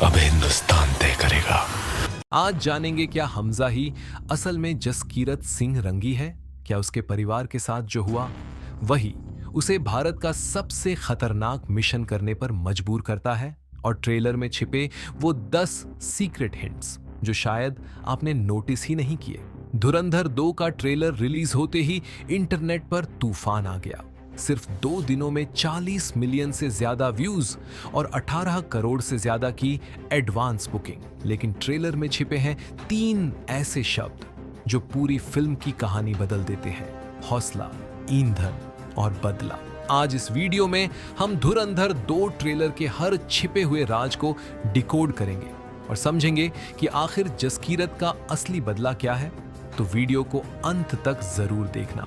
अब हिंदुस्तान तय करेगा। आज जानेंगे क्या हमजा ही असल में जसकीरत सिंह रंगी है। क्या उसके परिवार के साथ जो हुआ वही उसे भारत का सबसे खतरनाक मिशन करने पर मजबूर करता है। और ट्रेलर में छिपे वो 10 सीक्रेट हिंट्स जो शायद आपने नोटिस ही नहीं किए। धुरंधर 2 का ट्रेलर रिलीज होते ही इंटरनेट पर तूफान आ गया। सिर्फ 2 दिनों में 40 मिलियन से ज्यादा व्यूज और 18 करोड़ से ज्यादा की एडवांस बुकिंग। लेकिन ट्रेलर में छिपे हैं 3 ऐसे शब्द जो पूरी फिल्म की कहानी बदल देते हैं: हौसला, ईंधन और बदला। आज इस वीडियो में हम धुरंधर 2 ट्रेलर के हर छिपे हुए राज को डिकोड करेंगे और समझेंगे कि आखिर जसकीरत का असली बदला क्या है। तो वीडियो को अंत तक जरूर देखना,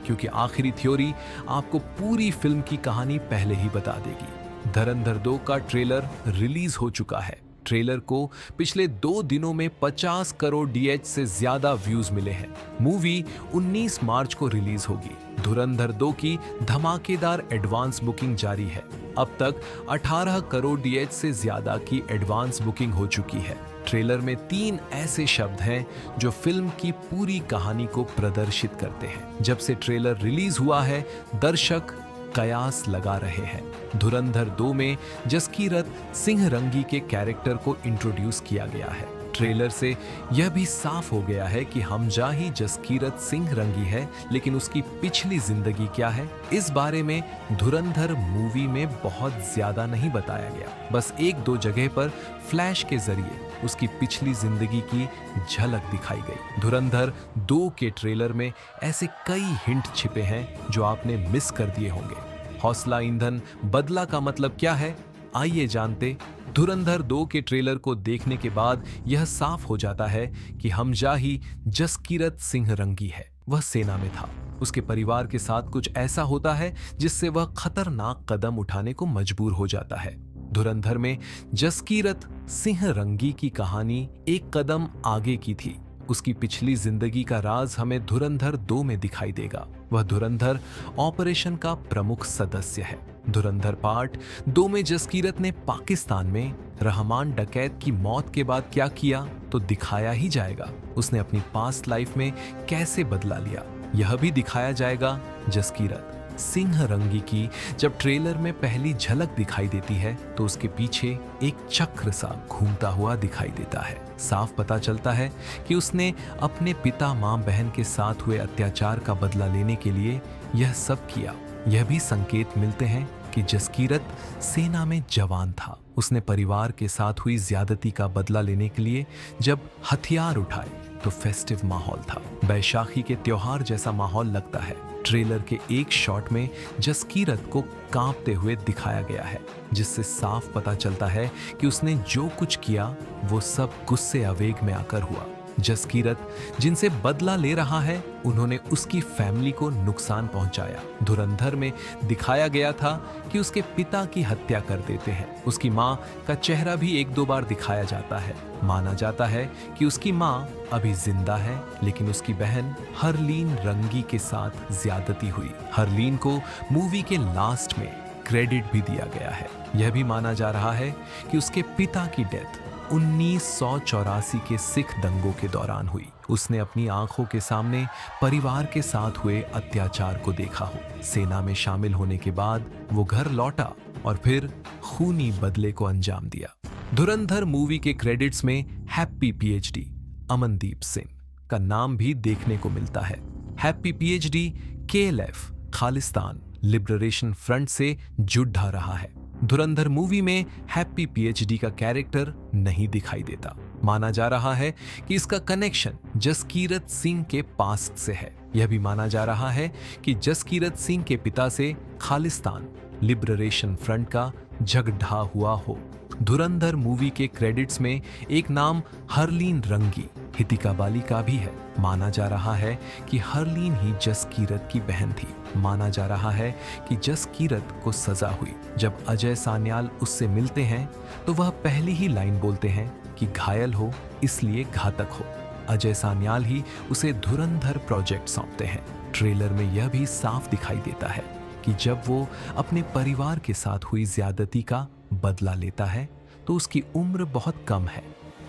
क्योंकि आखिरी थ्योरी आपको पूरी फिल्म की कहानी पहले ही बता देगी। धुरंधर 2 का ट्रेलर रिलीज हो चुका है। ट्रेलर को पिछले 2 दिनों में 50 करोड़ DH से ज्यादा व्यूज मिले हैं। मूवी 19 मार्च को रिलीज होगी। धुरंधर 2 की धमाकेदार एडवांस बुकिंग जारी है। अब तक 18 करोड़ DH से ज्यादा की एडवांस बुकिंग हो चुकी है। ट्रेलर में 3 ऐसे शब्द हैं जो फिल्म की पूरी कहानी को प्रदर्शित करते हैं। जब से ट्रेलर रिलीज हुआ है, दर्शक कयास लगा रहे हैं। धुरंधर 2 में जसकीरत सिंह रंगी के कैरेक्टर को इंट्रोड्यूस किया गया है। ट्रेलर से यह भी साफ हो गया है कि हमजा ही जसकीरत सिंह रंगी है, लेकिन उसकी पिछली जिंदगी क्या है, इस बारे में धुरंधर मूवी में बहुत ज्यादा नहीं बताया गया। बस 1-2 जगह पर फ्लैश के जरिए उसकी पिछली जिंदगी की झलक दिखाई गई। धुरंधर 2 के ट्रेलर में ऐसे कई हिंट छिपे हैं जो आपने मिस कर दिए होंगे। हौसला, ईंधन, बदला का मतलब क्या है, आइए जानते। धुरंधर 2 के ट्रेलर को देखने के बाद यह साफ हो जाता है कि हमजा ही जसकीरत सिंह रंगी है। वह सेना में था। उसके परिवार के साथ कुछ ऐसा होता है जिससे वह खतरनाक कदम उठाने को मजबूर हो जाता है। धुरंधर में जसकीरत सिंह रंगी की कहानी एक कदम आगे की थी। उसकी पिछली जिंदगी का राज हमें धुरंधर 2 में दिखाई देगा। वह धुरंधर ऑपरेशन का प्रमुख सदस्य है। धुरंधर पार्ट 2 में जसकीरत ने पाकिस्तान में रहमान डकैत की मौत के बाद क्या किया तो दिखाया ही जाएगा। उसने अपनी पास्ट लाइफ में कैसे बदला लिया यह भी दिखाया जाएगा। जसकीरत सिंह रंगी की जब ट्रेलर में पहली झलक दिखाई देती है तो उसके पीछे एक चक्र सा घूमता हुआ दिखाई देता है। साफ पता चलता है कि उसने अपने पिता, मां, बहन के साथ हुए अत्याचार का बदला लेने के लिए यह सब किया। यह भी संकेत मिलते हैं कि जसकीरत सेना में जवान था। उसने परिवार के साथ हुई ज्यादती का बदला लेने के लिए जब हथियार उठाए तो फेस्टिव माहौल था। बैशाखी के त्योहार जैसा माहौल लगता है। ट्रेलर के एक शॉट में जसकीरत को कांपते हुए दिखाया गया है, जिससे साफ पता चलता है कि उसने जो कुछ किया वो सब गुस्से आवेग में आकर हुआ। जसकीरत जिनसे बदला ले रहा है उन्होंने उसकी फैमिली को नुकसान पहुंचाया। धुरंधर में दिखाया गया था कि उसके पिता की हत्या कर देते हैं। उसकी मां का चेहरा भी 1-2 बार दिखाया जाता है। माना जाता है कि उसकी मां अभी जिंदा है, लेकिन उसकी बहन हरलीन रंगी के साथ ज्यादती हुई। हरलीन को मूवी के लास्ट में क्रेडिट भी दिया गया है। यह भी माना जा रहा है कि उसके पिता की डेथ 1984 के सिख दंगों के दौरान हुई। उसने अपनी आंखों के सामने परिवार के साथ हुए अत्याचार को देखा हो। सेना में शामिल होने के बाद वो घर लौटा और फिर खूनी बदले को अंजाम दिया। धुरंधर मूवी के क्रेडिट्स में हैप्पी PhD अमनदीप सिंह का नाम भी देखने को मिलता है। Happy PhD KLF Khalistan liberation front से जुड़ा रहा है। धुरंधर मूवी में हैप्पी PhD का कैरेक्टर नहीं दिखाई देता। माना जा रहा है कि इसका कनेक्शन जसकीरत सिंह के पास्ट से है। यह भी माना जा रहा है कि जसकीरत सिंह के पिता से खालिस्तान लिबरेशन फ्रंट का झगड़ा हुआ हो। धुरंधर मूवी के क्रेडिट्स में एक नाम हरलीन रंगी हितिका बाली का भी है। माना जा रहा है कि हरलीन ही जसकीरत की बहन थी। माना जा रहा है कि जसकीरत को सजा हुई। जब अजय सान्याल उससे मिलते हैं तो वह पहली ही लाइन बोलते हैं कि घायल हो इसलिए घातक हो। अजय सान्याल ही उसे धुरंधर प्रोजेक्ट सौंपते हैं। ट्रेलर में यह भी साफ दिखाई देता है कि जब वो अपने परिवार के साथ हुई ज्यादती का बदला लेता है तो उसकी उम्र बहुत कम है,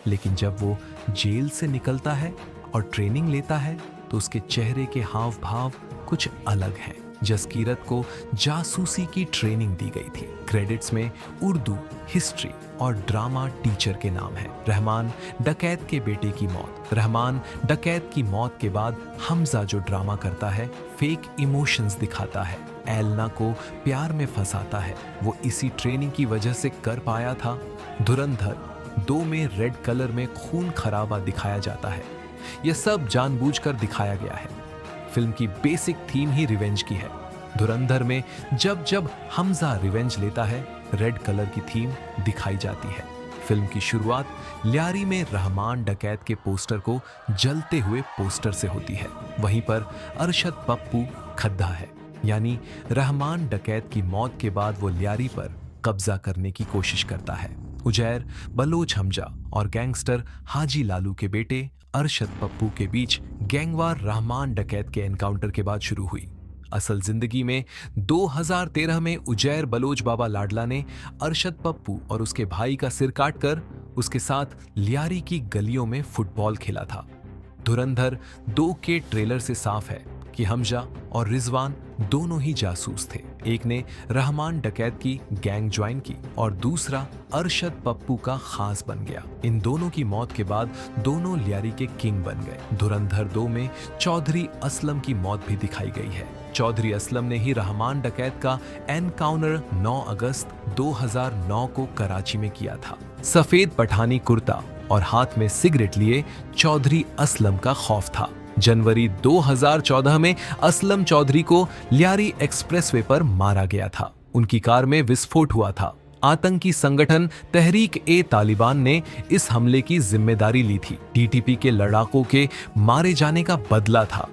लेकिन जब वो जेल से निकलता है और ट्रेनिंग लेता है तो उसके चेहरे के हाव भाव कुछ अलग हैं। जसकीरत को जासूसी की ट्रेनिंग दी गई थी। क्रेडिट्स में उर्दू, हिस्ट्री और ड्रामा टीचर के नाम है। रहमान डकैत के बेटे की मौत। रहमान डकैत की मौत के बाद हमजा जो ड्रामा करता है, फेक इमोशंस दिखाता है, एलना को प्यार में फंसाता है, वो इसी ट्रेनिंग की वजह से कर पाया था। धुरंधर 2 में रेड कलर में खून खराबा दिखाया जाता है। यह सब जानबूझकर दिखाया गया है। फिल्म की बेसिक थीम ही रिवेंज की है। धुरंधर में जब जब हमजा रिवेंज लेता है, रेड कलर की थीम दिखाई जाती है। फिल्म की शुरुआत ल्यारी में रहमान डकैत के पोस्टर को जलते हुए पोस्टर से होती है। वहीं पर अरशद पप्पू खद्दा है, यानी रहमान डकैत की मौत के बाद वो ल्यारी पर कब्जा करने की कोशिश करता है। उजैर बलोच हमजा और गैंगस्टर हाजी लालू के बेटे अरशद पप्पू के बीच गैंगवार रहमान डकैत के एनकाउंटर के बाद शुरू हुई। असल जिंदगी में 2013 में उजैर बलोच बाबा लाडला ने अरशद पप्पू और उसके भाई का सिर काटकर उसके साथ ल्यारी की गलियों में फुटबॉल खेला था। धुरंधर 2 के ट्रेलर से साफ है कि हमजा और रिजवान दोनों ही जासूस थे। एक ने रहमान डकैत की गैंग ज्वाइन की और दूसरा अरशद पप्पू का खास बन गया। इन दोनों की मौत के बाद दोनों ल्यारी के किंग बन गए। धुरंधर 2 में चौधरी असलम की मौत भी दिखाई गई है। चौधरी असलम ने ही रहमान डकैत का एनकाउंटर 9 अगस्त 2009 को कराची में किया था। सफेद पठानी कुर्ता और हाथ में सिगरेट लिए चौधरी असलम का खौफ था। जनवरी 2014 में असलम चौधरी को ल्यारी एक्सप्रेसवे पर मारा गया था। उनकी कार में विस्फोट हुआ था। आतंकी संगठन तहरीक-ए-तालिबान ने इस हमले की जिम्मेदारी ली थी। टीटीपी के लड़ाकों के मारे जाने का बदला था।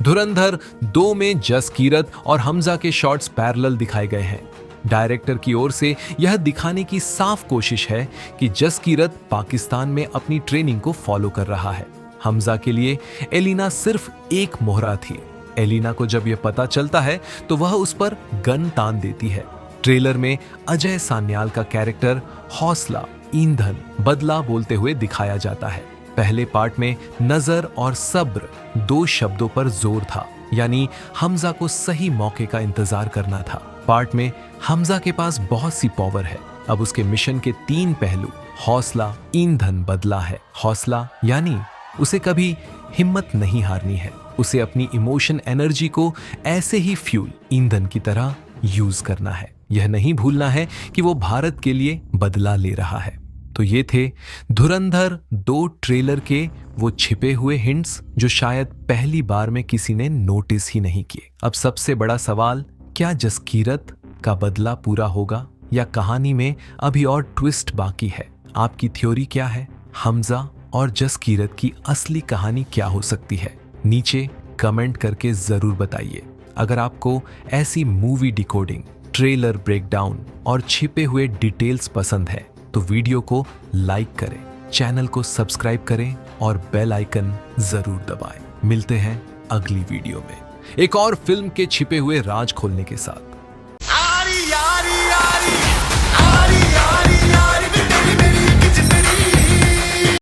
धुरंधर 2 में जसकीरत और हमजा के शॉट्स पैरेलल दिखाए गए हैं। डायरेक्टर की ओर से यह दिखाने की साफ कोशिश है कि जसकीरत पाकिस्तान में अपनी ट्रेनिंग को फॉलो कर रहा है। हमजा के लिए एलिना सिर्फ एक मोहरा थी। एलिना को जब यह पता चलता है तो वह उस पर गन तान देती है। ट्रेलर में अजय सान्याल का कैरेक्टर हौसला, ईंधन, बदला बोलते हुए दिखाया जाता है। पहले पार्ट में नजर और सब्र 2 शब्दों पर जोर था, यानी हमजा को सही मौके का इंतजार करना था। पार्ट में हमजा के पास बहुत सी पावर है। अब उसके मिशन के 3 पहलू हौसला, ईंधन, बदला है। हौसला यानी उसे कभी हिम्मत नहीं हारनी है। उसे अपनी इमोशन एनर्जी को ऐसे ही फ्यूल, ईंधन की तरह यूज करना है। यह नहीं भूलना है कि वो भारत के लिए बदला ले रहा है। तो ये थे धुरंधर 2 ट्रेलर के वो छिपे हुए हिंट्स जो शायद पहली बार में किसी ने नोटिस ही नहीं किए। अब सबसे बड़ा सवाल, क्या जसकीरत का बदला पूरा होगा या कहानी में अभी और ट्विस्ट बाकी है? आपकी थ्योरी क्या है? हमजा और जसकीरत की असली कहानी क्या हो सकती है? नीचे कमेंट करके जरूर बताइए। अगर आपको ऐसी मूवी डिकोडिंग, ट्रेलर ब्रेकडाउन और छिपे हुए डिटेल्स पसंद है तो वीडियो को लाइक करें, चैनल को सब्सक्राइब करें और बेल आइकन जरूर दबाएं। मिलते हैं अगली वीडियो में एक और फिल्म के छिपे हुए राज खोलने के साथ।